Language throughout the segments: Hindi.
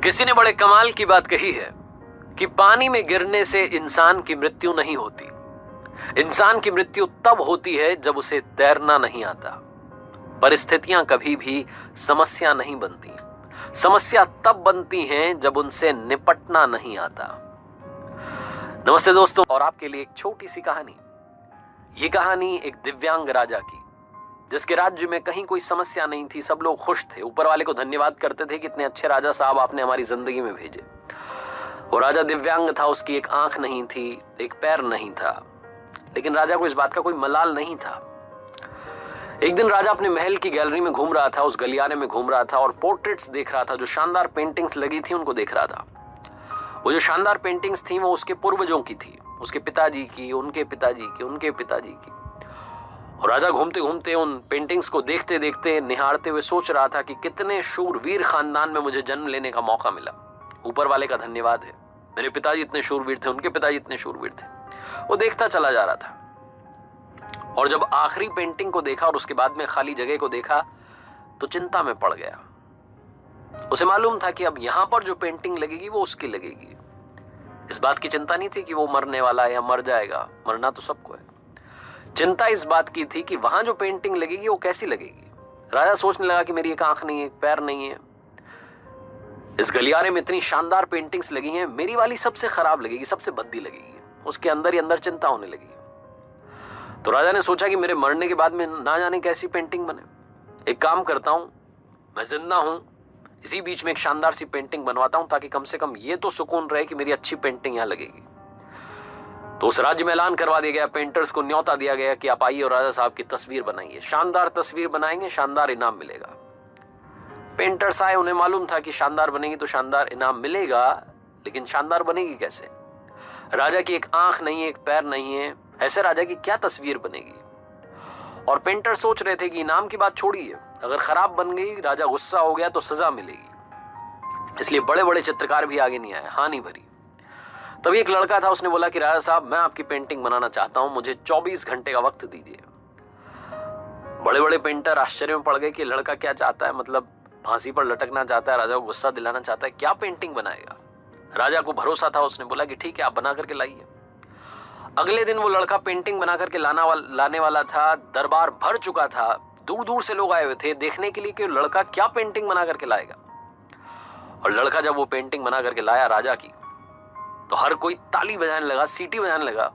किसी ने बड़े कमाल की बात कही है कि पानी में गिरने से इंसान की मृत्यु नहीं होती। इंसान की मृत्यु तब होती है जब उसे तैरना नहीं आता। परिस्थितियां कभी भी समस्या नहीं बनती। समस्या तब बनती हैं जब उनसे निपटना नहीं आता। नमस्ते दोस्तों, और आपके लिए एक छोटी सी कहानी। ये कहानी एक दिव्यांग राजा की, जिसके राज्य में कहीं कोई समस्या नहीं थी। सब लोग खुश थे, ऊपर वाले को धन्यवाद करते थे कि इतने अच्छे राजा साहब आपने हमारी जिंदगी में भेजे। वो राजा दिव्यांग था, उसकी एक आंख नहीं थी, एक पैर नहीं था, लेकिन राजा को इस बात का कोई मलाल नहीं था। एक दिन राजा अपने महल की गैलरी में घूम रहा था, उस गलियारे में घूम रहा था और पोर्ट्रेट्स देख रहा था। जो शानदार पेंटिंग्स लगी थी उनको देख रहा था। वो जो शानदार पेंटिंग्स थी वो उसके पूर्वजों की थी, उसके पिताजी की, उनके पिताजी की, उनके पिताजी की। और राजा घूमते घूमते उन पेंटिंग्स को देखते देखते, निहारते हुए सोच रहा था कि कितने शूरवीर खानदान में मुझे जन्म लेने का मौका मिला। ऊपर वाले का धन्यवाद है, मेरे पिताजी इतने शूरवीर थे, उनके पिताजी इतने शूरवीर थे। वो देखता चला जा रहा था और जब आखिरी पेंटिंग को देखा और उसके बाद में खाली जगह को देखा तो चिंता में पड़ गया। उसे मालूम था कि अब यहां पर जो पेंटिंग लगेगी वो उसकी लगेगी। इस बात की चिंता नहीं थी कि वो मरने वाला है या मर जाएगा, मरना तो सबको है। चिंता इस बात की थी कि वहां जो पेंटिंग लगेगी वो कैसी लगेगी। राजा सोचने लगा कि मेरी एक आंख नहीं है, एक पैर नहीं है, इस गलियारे में इतनी शानदार पेंटिंग्स लगी हैं, मेरी वाली सबसे खराब लगेगी, सबसे भद्दी लगेगी। उसके अंदर ही अंदर चिंता होने लगी। तो राजा ने सोचा कि मेरे मरने के बाद में ना जाने कैसी पेंटिंग बने। एक काम करता हूं, मैं जिंदा हूं, इसी बीच में एक शानदार सी पेंटिंग बनवाता हूं, ताकि कम से कम ये तो सुकून रहे कि मेरी अच्छी पेंटिंग यहां लगेगी। तो उस राज्य में ऐलान करवा दिया गया, पेंटर्स को न्योता दिया गया कि आप आइए और राजा साहब की तस्वीर बनाइए। शानदार तस्वीर बनाएंगे, शानदार इनाम मिलेगा। पेंटर्स आए, उन्हें मालूम था कि शानदार बनेगी तो शानदार इनाम मिलेगा, लेकिन शानदार बनेगी कैसे? राजा की एक आंख नहीं है, एक पैर नहीं है, ऐसे राजा की क्या तस्वीर बनेगी? और पेंटर सोच रहे थे कि इनाम की बात छोड़िए, अगर खराब बन गई, राजा गुस्सा हो गया तो सजा मिलेगी। इसलिए बड़े बड़े चित्रकार भी आगे नहीं आए, हाँ नहीं भरी। तभी एक लड़का था, उसने बोला कि राजा साहब, मैं आपकी पेंटिंग बनाना चाहता हूं, मुझे 24 घंटे का वक्त दीजिए। बड़े बड़े पेंटर आश्चर्य में पड़ गए कि लड़का क्या चाहता है, मतलब फांसी पर लटकना चाहता है, राजा को गुस्सा दिलाना चाहता है, क्या पेंटिंग बनाएगा? राजा को भरोसा था, उसने बोला कि ठीक है, आप बना करके लाइए। अगले दिन वो लड़का पेंटिंग बना करके लाने वाला था। दरबार भर चुका था, दूर दूर से लोग आए हुए थे देखने के लिए कि लड़का क्या पेंटिंग बना करके लाएगा। और लड़का जब वो पेंटिंग बना करके लाया राजा की, तो हर कोई ताली बजाने लगा, सीटी बजाने लगा।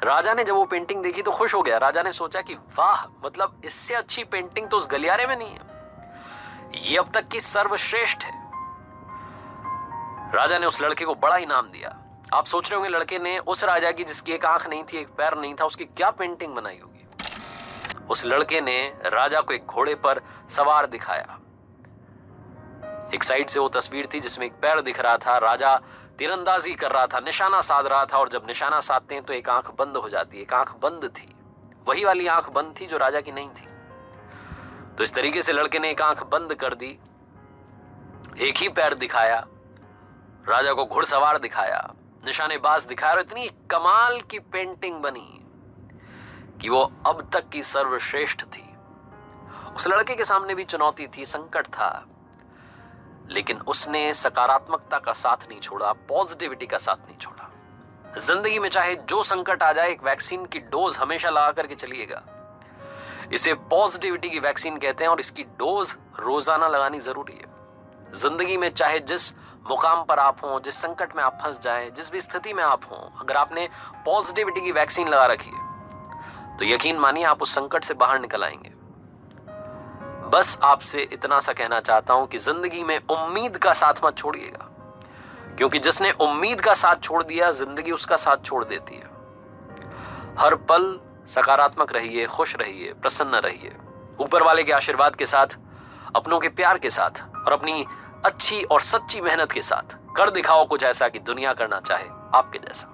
राजा ने जब वो पेंटिंग देखी तो खुश हो गया। राजा ने सोचा कि वाह, मतलब इससे अच्छी पेंटिंग तो उस गलियारे में नहीं है, ये अब तक की सर्वश्रेष्ठ है। राजा ने उस लड़के को बड़ा इनाम दिया। आप सोच रहे होंगे लड़के ने उस राजा की जिसकी एक आंख नहीं थी, एक पैर नहीं था, उसकी क्या पेंटिंग बनाई होगी। उस लड़के ने राजा को एक घोड़े पर सवार दिखाया। एक साइड से वो तस्वीर थी जिसमें एक पैर दिख रहा था, राजा तीरंदाजी कर रहा था, निशाना साध रहा था, और जब निशाना साधते हैं तो एक आंख बंद हो जाती है। एक आंख बंद थी, वही वाली आंख बंद थी जो राजा की नहीं थी। तो इस तरीके से लड़के ने एक आंख बंद कर दी, एक ही पैर दिखाया, राजा को घुड़सवार दिखाया, निशानेबाज दिखाया, और इतनी कमाल की पेंटिंग बनी कि वो अब तक की सर्वश्रेष्ठ थी। उस लड़के के सामने भी चुनौती थी, संकट था, लेकिन उसने सकारात्मकता का साथ नहीं छोड़ा, पॉजिटिविटी का साथ नहीं छोड़ा। जिंदगी में चाहे जो संकट आ जाए, एक वैक्सीन की डोज हमेशा लगा करके चलिएगा। इसे पॉजिटिविटी की वैक्सीन कहते हैं और इसकी डोज रोजाना लगानी जरूरी है। जिंदगी में चाहे जिस मुकाम पर आप हों, जिस संकट में आप फंस जाएं, जिस भी स्थिति में आप हों, अगर आपने पॉजिटिविटी की वैक्सीन लगा रखी है तो यकीन मानिए आप उस संकट से बाहर निकल आएंगे। बस आपसे इतना सा कहना चाहता हूं कि जिंदगी में उम्मीद का साथ मत छोड़िएगा, क्योंकि जिसने उम्मीद का साथ छोड़ दिया, जिंदगी उसका साथ छोड़ देती है। हर पल सकारात्मक रहिए, खुश रहिए, प्रसन्न रहिए, ऊपर वाले के आशीर्वाद के साथ, अपनों के प्यार के साथ और अपनी अच्छी और सच्ची मेहनत के साथ कर दिखाओ कुछ ऐसा कि दुनिया करना चाहे आपके जैसा।